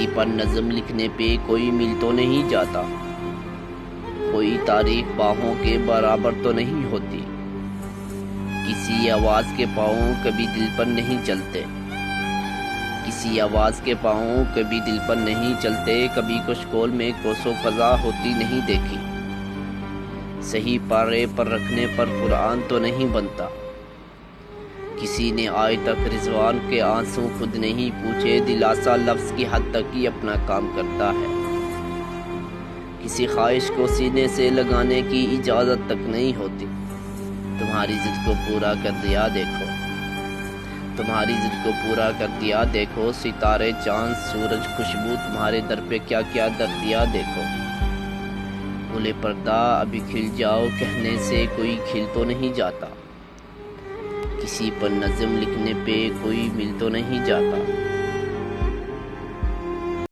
کسی پر نظم لکھنے پہ کوئی مل تو نہیں جاتا، کوئی تاریخ باہوں کے برابر تو نہیں ہوتی، کسی آواز کے پاؤں کبھی دل پر نہیں چلتے، کسی آواز کے پاؤں کبھی دل پر نہیں چلتے، کبھی کشکول میں کوسوں فضا ہوتی نہیں دیکھی، صحیح پارے پر رکھنے پر قرآن تو نہیں بنتا، کسی نے آج تک رضوان کے آنسوں خود نہیں پوچھے، دلاسا لفظ کی حد تک ہی اپنا کام کرتا ہے، کسی خواہش کو سینے سے لگانے کی اجازت تک نہیں ہوتی، تمہاری ضد کو پورا کر دیا دیکھو، تمہاری ضد کو پورا کر دیا دیکھو، ستارے چاند سورج خوشبو تمہارے در پہ کیا کیا در دیا دیکھو، گلے پردہ ابھی کھل جاؤ کہنے سے کوئی کھل تو نہیں جاتا، کسی پر نظم لکھنے پہ کوئی مل تو نہیں جاتا۔